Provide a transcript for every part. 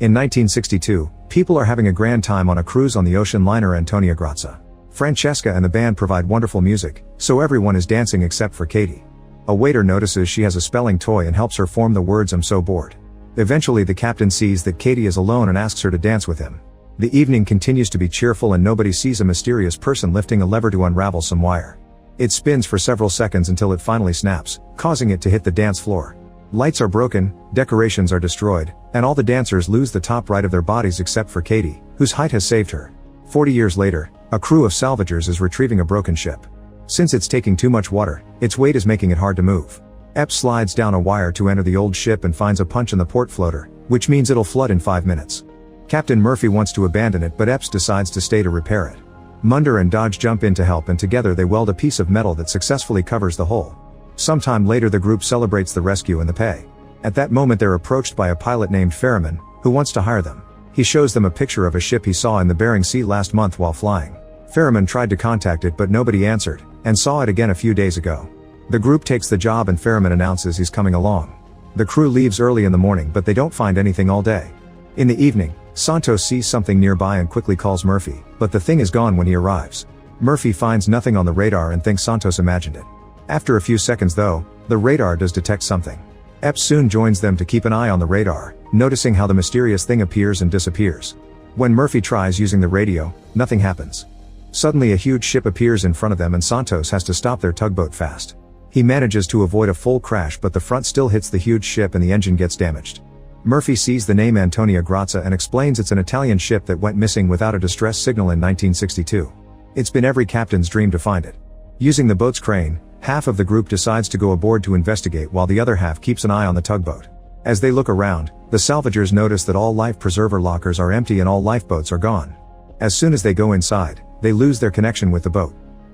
In 1962, people are having a grand time on a cruise on the ocean liner Antonia Grazia. Francesca and the band provide wonderful music, so everyone is dancing except for Katie. A waiter notices she has a spelling toy and helps her form the words "I'm so bored." Eventually the captain sees that Katie is alone and asks her to dance with him. The evening continues to be cheerful and nobody sees a mysterious person lifting a lever to unravel some wire. It spins for several seconds until it finally snaps, causing it to hit the dance floor. Lights are broken, decorations are destroyed, and all the dancers lose the top right of their bodies except for Katie, whose height has saved her. 40 years later, a crew of salvagers is retrieving a broken ship. Since it's taking too much water, its weight is making it hard to move. Epps slides down a wire to enter the old ship and finds a punch in the port floater, which means it'll flood in 5 minutes. Captain Murphy wants to abandon it but Epps decides to stay to repair it. Munder and Dodge jump in to help and together they weld a piece of metal that successfully covers the hole. Sometime later the group celebrates the rescue and the pay. At that moment they're approached by a pilot named Ferriman, who wants to hire them. He shows them a picture of a ship he saw in the Bering Sea last month while flying. Ferriman tried to contact it but nobody answered, and saw it again a few days ago. The group takes the job and Ferriman announces he's coming along. The crew leaves early in the morning but they don't find anything all day. In the evening, Santos sees something nearby and quickly calls Murphy, but the thing is gone when he arrives. Murphy finds nothing on the radar and thinks Santos imagined it. After a few seconds though, the radar does detect something. Epps soon joins them to keep an eye on the radar, noticing how the mysterious thing appears and disappears. When Murphy tries using the radio, nothing happens. Suddenly a huge ship appears in front of them and Santos has to stop their tugboat fast. He manages to avoid a full crash but the front still hits the huge ship and the engine gets damaged. Murphy sees the name Antonia Grazia and explains it's an Italian ship that went missing without a distress signal in 1962. It's been every captain's dream to find it. Using the boat's crane, half of the group decides to go aboard to investigate while the other half keeps an eye on the tugboat. As they look around, the salvagers notice that all life preserver lockers are empty and all lifeboats are gone. As soon as they go inside, they lose their connection with the boat.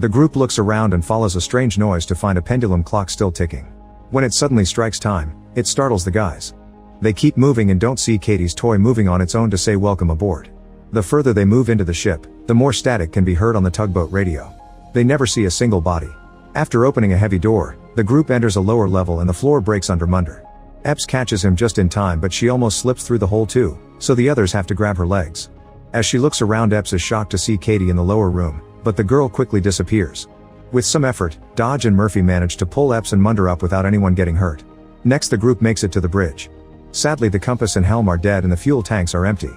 The group looks around and follows a strange noise to find a pendulum clock still ticking. When it suddenly strikes time, it startles the guys. They keep moving and don't see Katie's toy moving on its own to say welcome aboard. The further they move into the ship, the more static can be heard on the tugboat radio. They never see a single body. After opening a heavy door, the group enters a lower level and the floor breaks under Munder. Epps catches him just in time but she almost slips through the hole too, so the others have to grab her legs. As she looks around Epps is shocked to see Katie in the lower room, but the girl quickly disappears. With some effort, Dodge and Murphy manage to pull Epps and Munder up without anyone getting hurt. Next the group makes it to the bridge. Sadly the compass and helm are dead and the fuel tanks are empty.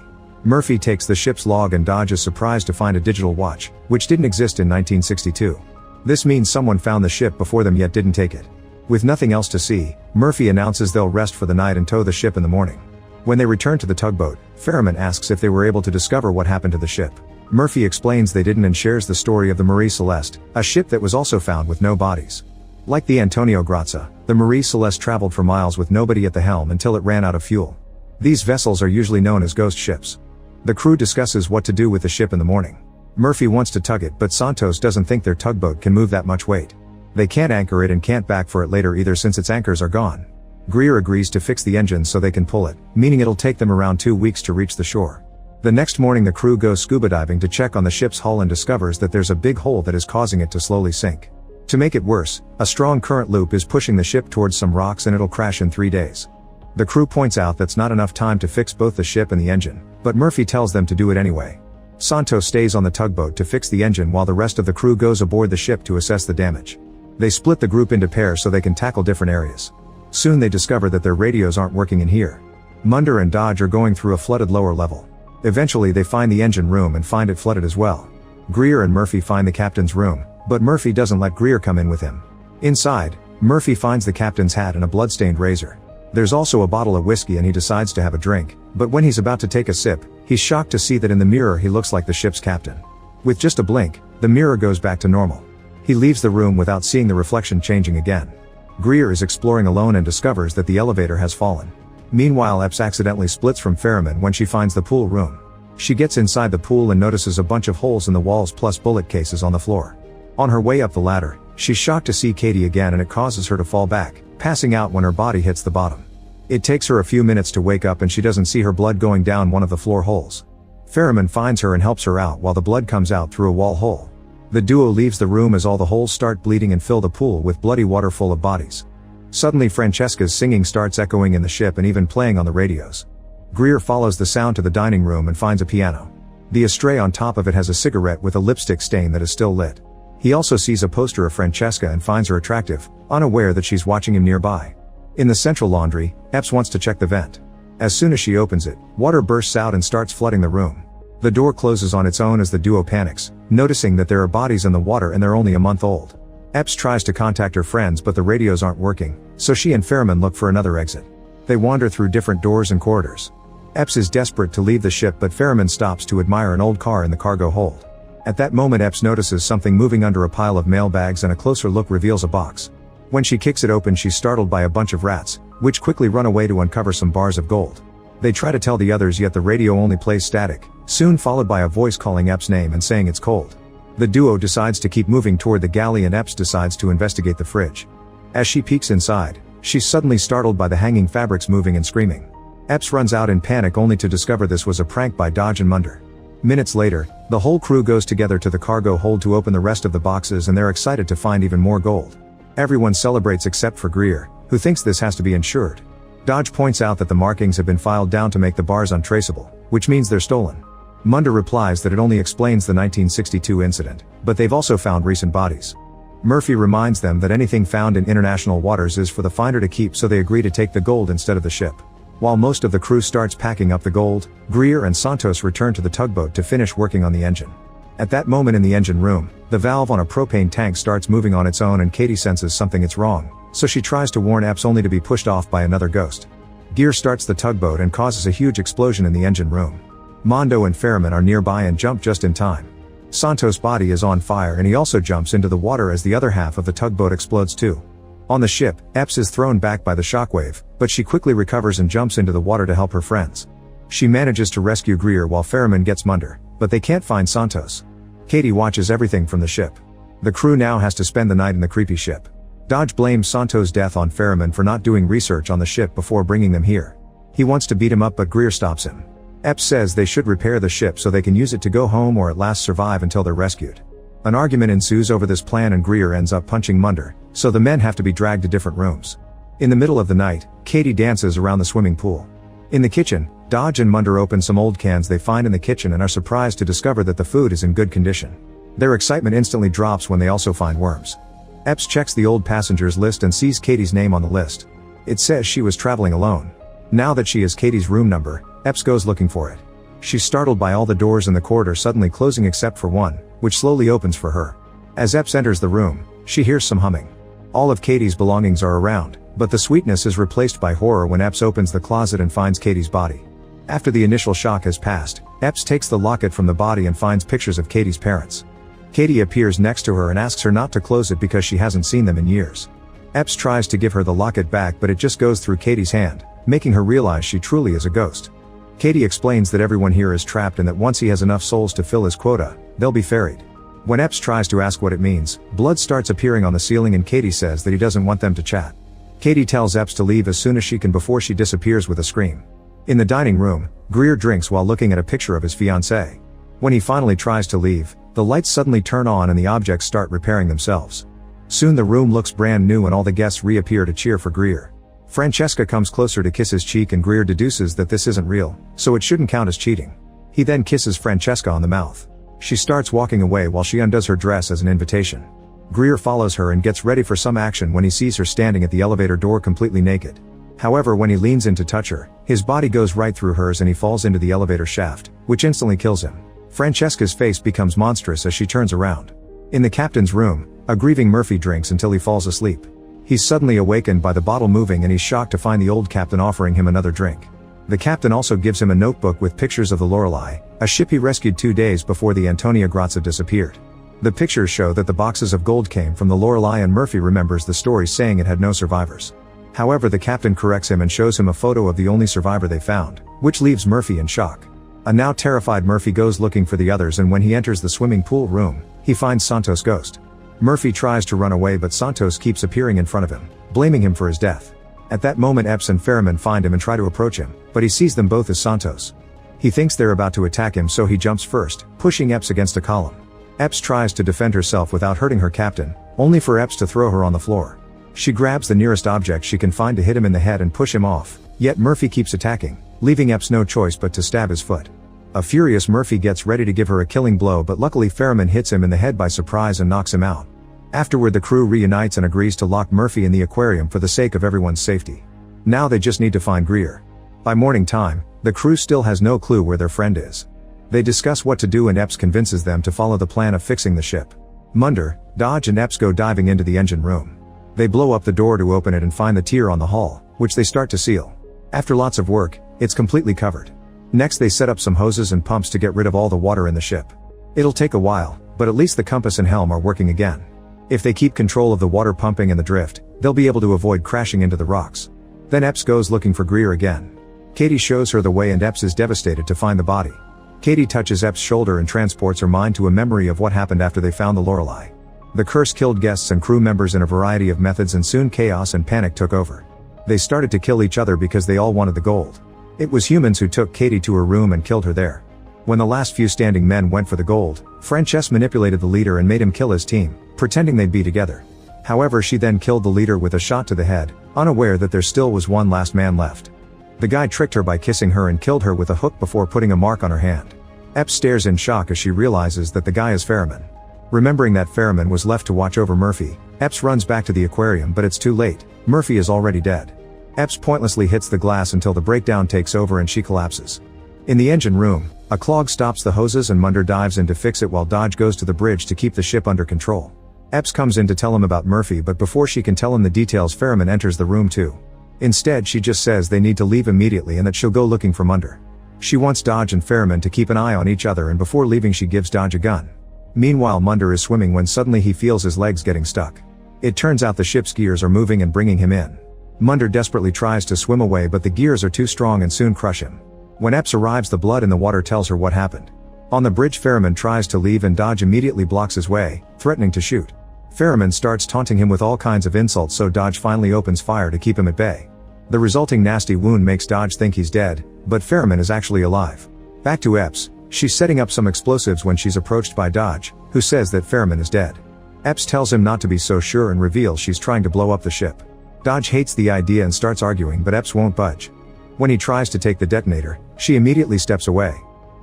Murphy takes the ship's log and Dodge is surprised to find a digital watch, which didn't exist in 1962. This means someone found the ship before them yet didn't take it. With nothing else to see, Murphy announces they'll rest for the night and tow the ship in the morning. When they return to the tugboat, Ferriman asks if they were able to discover what happened to the ship. Murphy explains they didn't and shares the story of the Marie Celeste, a ship that was also found with no bodies. Like the Antonia Grazia, the Marie Celeste traveled for miles with nobody at the helm until it ran out of fuel. These vessels are usually known as ghost ships. The crew discusses what to do with the ship in the morning. Murphy wants to tug it but Santos doesn't think their tugboat can move that much weight. They can't anchor it and can't back for it later either since its anchors are gone. Greer agrees to fix the engine so they can pull it, meaning it'll take them around 2 weeks to reach the shore. The next morning the crew goes scuba diving to check on the ship's hull and discovers that there's a big hole that is causing it to slowly sink. To make it worse, a strong current loop is pushing the ship towards some rocks and it'll crash in 3 days. The crew points out that's not enough time to fix both the ship and the engine, but Murphy tells them to do it anyway. Santos stays on the tugboat to fix the engine while the rest of the crew goes aboard the ship to assess the damage. They split the group into pairs so they can tackle different areas. Soon they discover that their radios aren't working in here. Munder and Dodge are going through a flooded lower level. Eventually they find the engine room and find it flooded as well. Greer and Murphy find the captain's room, but Murphy doesn't let Greer come in with him. Inside, Murphy finds the captain's hat and a bloodstained razor. There's also a bottle of whiskey and he decides to have a drink, but when he's about to take a sip, he's shocked to see that in the mirror he looks like the ship's captain. With just a blink, the mirror goes back to normal. He leaves the room without seeing the reflection changing again. Greer is exploring alone and discovers that the elevator has fallen. Meanwhile Epps accidentally splits from Ferriman when she finds the pool room. She gets inside the pool and notices a bunch of holes in the walls plus bullet cases on the floor. On her way up the ladder, she's shocked to see Katie again and it causes her to fall back, passing out when her body hits the bottom. It takes her a few minutes to wake up and she doesn't see her blood going down one of the floor holes. Ferriman finds her and helps her out while the blood comes out through a wall hole. The duo leaves the room as all the holes start bleeding and fill the pool with bloody water full of bodies. Suddenly Francesca's singing starts echoing in the ship and even playing on the radios. Greer follows the sound to the dining room and finds a piano. The ashtray on top of it has a cigarette with a lipstick stain that is still lit. He also sees a poster of Francesca and finds her attractive, unaware that she's watching him nearby. In the central laundry, Epps wants to check the vent. As soon as she opens it, water bursts out and starts flooding the room. The door closes on its own as the duo panics, noticing that there are bodies in the water and they're only a month old. Epps tries to contact her friends but the radios aren't working, so she and Ferriman look for another exit. They wander through different doors and corridors. Epps is desperate to leave the ship but Ferriman stops to admire an old car in the cargo hold. At that moment Epps notices something moving under a pile of mail bags and a closer look reveals a box. When she kicks it open she's startled by a bunch of rats, which quickly run away to uncover some bars of gold. They try to tell the others yet the radio only plays static, soon followed by a voice calling Epps' name and saying it's cold. The duo decides to keep moving toward the galley and Epps decides to investigate the fridge. As she peeks inside, she's suddenly startled by the hanging fabrics moving and screaming. Epps runs out in panic only to discover this was a prank by Dodge and Munder. Minutes later, the whole crew goes together to the cargo hold to open the rest of the boxes and they're excited to find even more gold. Everyone celebrates except for Greer, who thinks this has to be insured. Dodge points out that the markings have been filed down to make the bars untraceable, which means they're stolen. Munder replies that it only explains the 1962 incident, but they've also found recent bodies. Murphy reminds them that anything found in international waters is for the finder to keep, so they agree to take the gold instead of the ship. While most of the crew starts packing up the gold, Greer and Santos return to the tugboat to finish working on the engine. At that moment in the engine room, the valve on a propane tank starts moving on its own and Katie senses something is wrong, so she tries to warn Epps only to be pushed off by another ghost. Gear starts the tugboat and causes a huge explosion in the engine room. Mondo and Ferriman are nearby and jump just in time. Santos' body is on fire and he also jumps into the water as the other half of the tugboat explodes too. On the ship, Epps is thrown back by the shockwave, but she quickly recovers and jumps into the water to help her friends. She manages to rescue Greer while Ferriman gets Munder, but they can't find Santos. Katie watches everything from the ship. The crew now has to spend the night in the creepy ship. Dodge blames Santos' death on Ferriman for not doing research on the ship before bringing them here. He wants to beat him up but Greer stops him. Epps says they should repair the ship so they can use it to go home or at last survive until they're rescued. An argument ensues over this plan and Greer ends up punching Munder, so the men have to be dragged to different rooms. In the middle of the night, Katie dances around the swimming pool. In the kitchen, Dodge and Munder open some old cans they find in the kitchen and are surprised to discover that the food is in good condition. Their excitement instantly drops when they also find worms. Epps checks the old passengers list and sees Katie's name on the list. It says she was traveling alone. Now that she has Katie's room number, Epps goes looking for it. She's startled by all the doors in the corridor suddenly closing except for one, which slowly opens for her. As Epps enters the room, she hears some humming. All of Katie's belongings are around, but the sweetness is replaced by horror when Epps opens the closet and finds Katie's body. After the initial shock has passed, Epps takes the locket from the body and finds pictures of Katie's parents. Katie appears next to her and asks her not to close it because she hasn't seen them in years. Epps tries to give her the locket back but it just goes through Katie's hand, making her realize she truly is a ghost. Katie explains that everyone here is trapped and that once he has enough souls to fill his quota, they'll be ferried. When Epps tries to ask what it means, blood starts appearing on the ceiling and Katie says that he doesn't want them to chat. Katie tells Epps to leave as soon as she can before she disappears with a scream. In the dining room, Greer drinks while looking at a picture of his fiancée. When he finally tries to leave, the lights suddenly turn on and the objects start repairing themselves. Soon the room looks brand new and all the guests reappear to cheer for Greer. Francesca comes closer to kiss his cheek and Greer deduces that this isn't real, so it shouldn't count as cheating. He then kisses Francesca on the mouth. She starts walking away while she undoes her dress as an invitation. Greer follows her and gets ready for some action when he sees her standing at the elevator door completely naked. However, when he leans in to touch her, his body goes right through hers and he falls into the elevator shaft, which instantly kills him. Francesca's face becomes monstrous as she turns around. In the captain's room, a grieving Murphy drinks until he falls asleep. He's suddenly awakened by the bottle moving and he's shocked to find the old captain offering him another drink. The captain also gives him a notebook with pictures of the Lorelei, a ship he rescued 2 days before the Antonia Grazia disappeared. The pictures show that the boxes of gold came from the Lorelei and Murphy remembers the story saying it had no survivors. However, the captain corrects him and shows him a photo of the only survivor they found, which leaves Murphy in shock. A now terrified Murphy goes looking for the others and when he enters the swimming pool room, he finds Santos' ghost. Murphy tries to run away but Santos keeps appearing in front of him, blaming him for his death. At that moment Epps and Ferriman find him and try to approach him, but he sees them both as Santos. He thinks they're about to attack him so he jumps first, pushing Epps against a column. Epps tries to defend herself without hurting her captain, only for Epps to throw her on the floor. She grabs the nearest object she can find to hit him in the head and push him off, yet Murphy keeps attacking, leaving Epps no choice but to stab his foot. A furious Murphy gets ready to give her a killing blow, but luckily Ferriman hits him in the head by surprise and knocks him out. Afterward, the crew reunites and agrees to lock Murphy in the aquarium for the sake of everyone's safety. Now they just need to find Greer. By morning time, the crew still has no clue where their friend is. They discuss what to do and Epps convinces them to follow the plan of fixing the ship. Munder, Dodge and Epps go diving into the engine room. They blow up the door to open it and find the tier on the hull, which they start to seal. After lots of work, it's completely covered. Next they set up some hoses and pumps to get rid of all the water in the ship. It'll take a while, but at least the compass and helm are working again. If they keep control of the water pumping and the drift, they'll be able to avoid crashing into the rocks. Then Epps goes looking for Greer again. Katie shows her the way and Epps is devastated to find the body. Katie touches Epps' shoulder and transports her mind to a memory of what happened after they found the Lorelei. The curse killed guests and crew members in a variety of methods and soon chaos and panic took over. They started to kill each other because they all wanted the gold. It was humans who took Katie to her room and killed her there. When the last few standing men went for the gold, Francesca manipulated the leader and made him kill his team, pretending they'd be together. However, she then killed the leader with a shot to the head, unaware that there still was one last man left. The guy tricked her by kissing her and killed her with a hook before putting a mark on her hand. Epps stares in shock as she realizes that the guy is Ferriman. Remembering that Ferriman was left to watch over Murphy, Epps runs back to the aquarium, but it's too late. Murphy is already dead. Epps pointlessly hits the glass until the breakdown takes over and she collapses. In the engine room, a clog stops the hoses and Munder dives in to fix it while Dodge goes to the bridge to keep the ship under control. Epps comes in to tell him about Murphy, but before she can tell him the details, Ferriman enters the room too. Instead, she just says they need to leave immediately and that she'll go looking for Munder. She wants Dodge and Ferriman to keep an eye on each other, and before leaving she gives Dodge a gun. Meanwhile, Munder is swimming when suddenly he feels his legs getting stuck. It turns out the ship's gears are moving and bringing him in. Munder desperately tries to swim away, but the gears are too strong and soon crush him. When Epps arrives, the blood in the water tells her what happened. On the bridge, Ferriman tries to leave and Dodge immediately blocks his way, threatening to shoot. Ferriman starts taunting him with all kinds of insults, so Dodge finally opens fire to keep him at bay. The resulting nasty wound makes Dodge think he's dead, but Ferriman is actually alive. Back to Epps, she's setting up some explosives when she's approached by Dodge, who says that Ferriman is dead. Epps tells him not to be so sure and reveals she's trying to blow up the ship. Dodge hates the idea and starts arguing, but Epps won't budge. When he tries to take the detonator, she immediately steps away.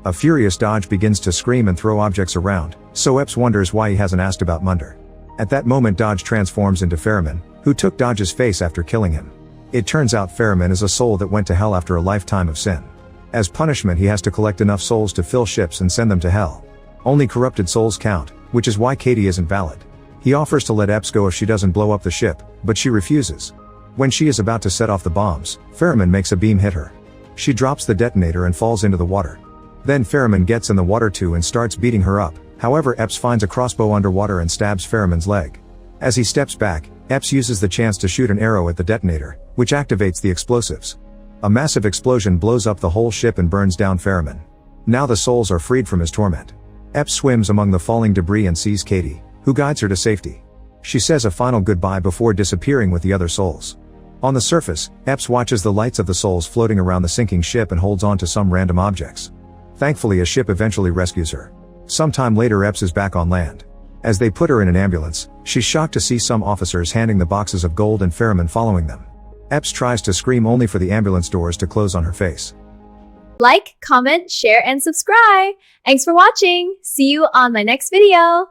A furious Dodge begins to scream and throw objects around, so Epps wonders why he hasn't asked about Munder. At that moment, Dodge transforms into Ferriman, who took Dodge's face after killing him. It turns out Ferriman is a soul that went to hell after a lifetime of sin. As punishment, he has to collect enough souls to fill ships and send them to hell. Only corrupted souls count, which is why Katie isn't valid. He offers to let Epps go if she doesn't blow up the ship, but she refuses. When she is about to set off the bombs, Ferriman makes a beam hit her. She drops the detonator and falls into the water. Then Ferriman gets in the water too and starts beating her up. However, Epps finds a crossbow underwater and stabs Ferriman's leg. As he steps back, Epps uses the chance to shoot an arrow at the detonator, which activates the explosives. A massive explosion blows up the whole ship and burns down Ferriman. Now the souls are freed from his torment. Epps swims among the falling debris and sees Katie, who guides her to safety. She says a final goodbye before disappearing with the other souls. On the surface, Epps watches the lights of the souls floating around the sinking ship and holds on to some random objects. Thankfully, a ship eventually rescues her. Sometime later, Epps is back on land. As they put her in an ambulance, she's shocked to see some officers handing the boxes of gold and Ferriman following them. Epps tries to scream only for the ambulance doors to close on her face. Like, comment, share, and subscribe. Thanks for watching. See you on my next video.